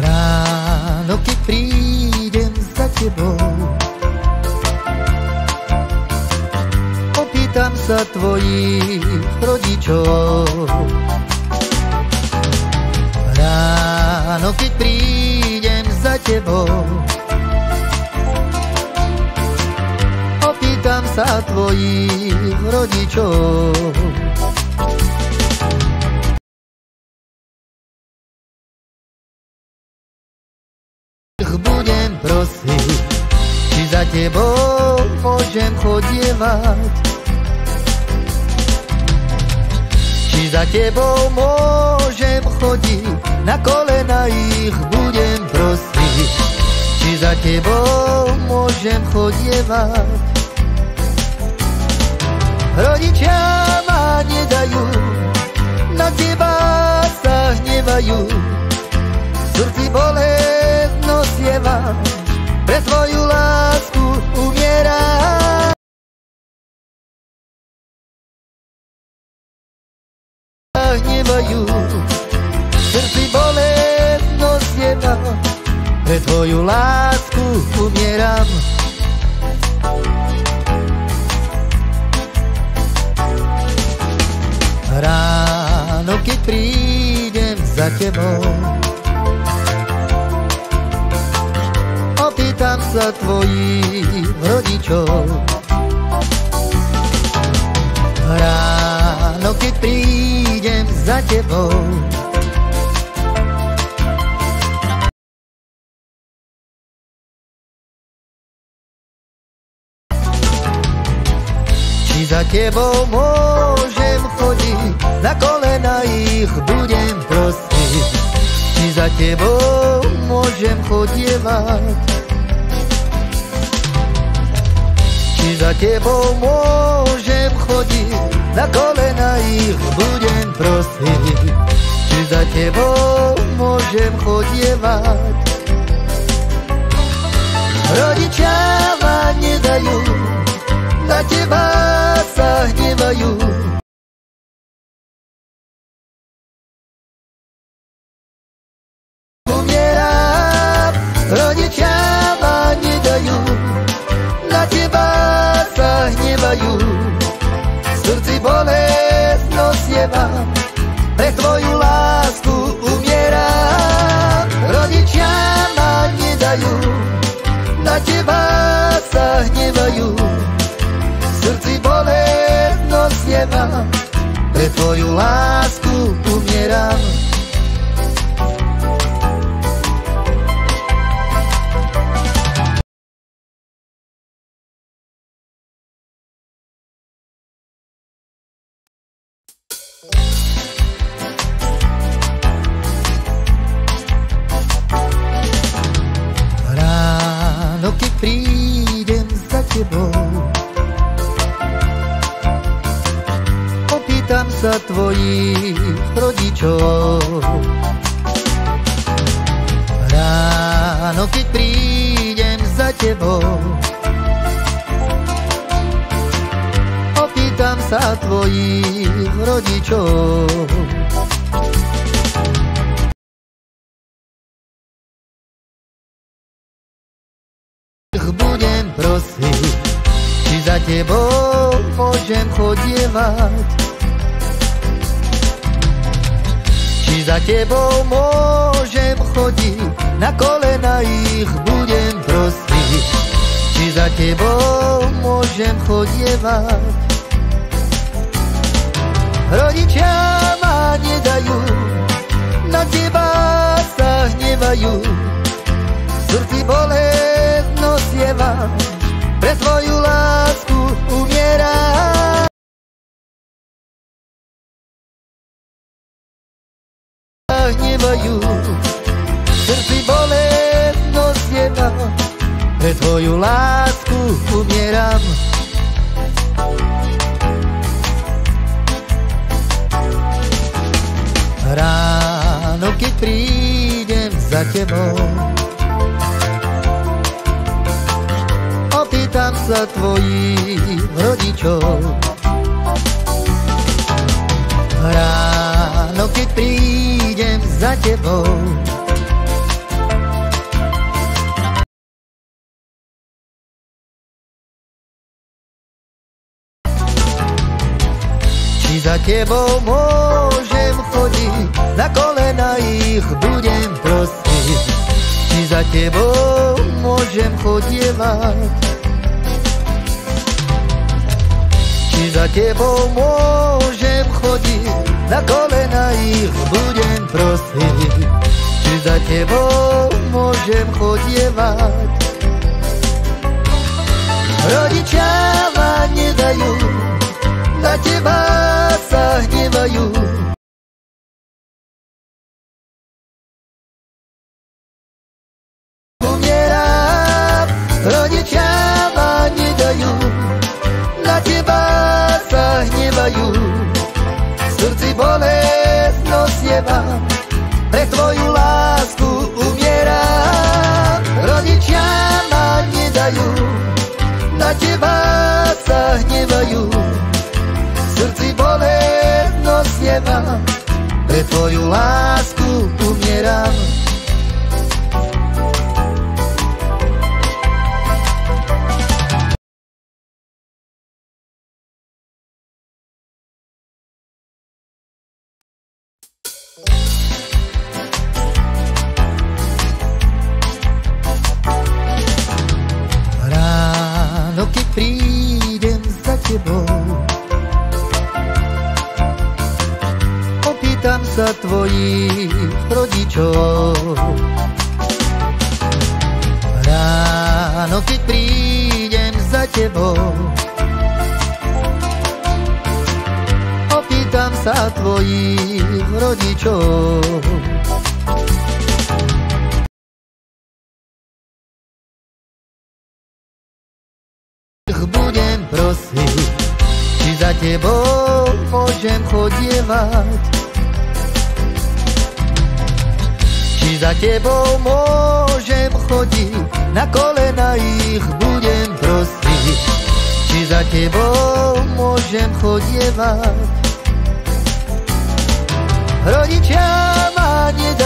Ráno, keď prídem za tebou, opýtam sa tvojich rodičov. Ráno, keď prídem za tebou, opýtam sa tvojich rodičov. Budem prosiť, či za tebou môžem chodievať, či za tebou môžem chodiť, na kolena ich budem prosiť, či za tebou môžem chodievať. Rodičia ma nedajú, na teba sa hnevajú, v srdci bolesť nosievam, pre tvoju lásku umieram. Hnevajú, v srdci bolesť nosievam, pre tvoju lásku umieram. Ráno, keď prídem za tebou, opýtam sa tvojich rodičov. Ráno, keď prídem za tebou, či za tebou môžem chodiť, na kolena ich budem prosiť, či za tebou môžem chodievať, či za tebou môžem chodiť, na kolena ich budem prosiť, či za tebou môžem chodievať. Rodičia ma nedajú, na teba sa hnevajú, umieram. Rodičia ma nedajú, na teba sa hnevajú, v srdci bolesť nosievam, pre tvoju lásku umieram. Rodičia ma nedajú, na teba sa hnevajú, v srdci bolesť nosievam, pre tvoju lásku umieram. Ráno, keď prídem za tebou, opýtam sa tvojich rodičov. Ráno, keď prídem za tebou, opýtam sa tvojich rodičov. Budem prosiť, či za tebou môžem chodievať, či za tebou môžem chodiť, na kolena ich budem prosiť, či za tebou môžem chodievať. Rodičia ma nedajú, na teba sa hnevajú, v srdci bolesť nosievam, pre tvoju lásku umieram. Hnevajú, v srdci bolesť nosievam, pre tvoju lásku umieram. Ráno, keď prídem za tebou, opýtam sa tvojich rodičov. Ráno, keď prídem za tebou, či za tebou môžem chodiť, na kolena ich budem prosiť. Či za tebou môžem chodievať, či za tebou môžem chodiť, na kolena ich budem prosiť. Či za tebou môžem chodievať. Rodičia ma nedajú, na teba sa hnevajú. Umierám, rodičia ma nedajú, na teba sa hnevajú. V srdci bolesť nosievam, pre tvoju lásku umierám. Rodičia ma nedajú, na teba sa hnevajú. V srdci bolesť nosievam, pre tvoju lásku umieram. Ráno, keď prídem za tebou, opýtam sa tvojich rodičov. Ráno, keď prídem za tebou, opýtam sa tvojich rodičov. Budem prosiť, či za tebou môžem chodievať. Či za tebou môžem chodiť, na kolena ich budem prosiť. Či za tebou môžem chodievať. Rodičia ma nedajú.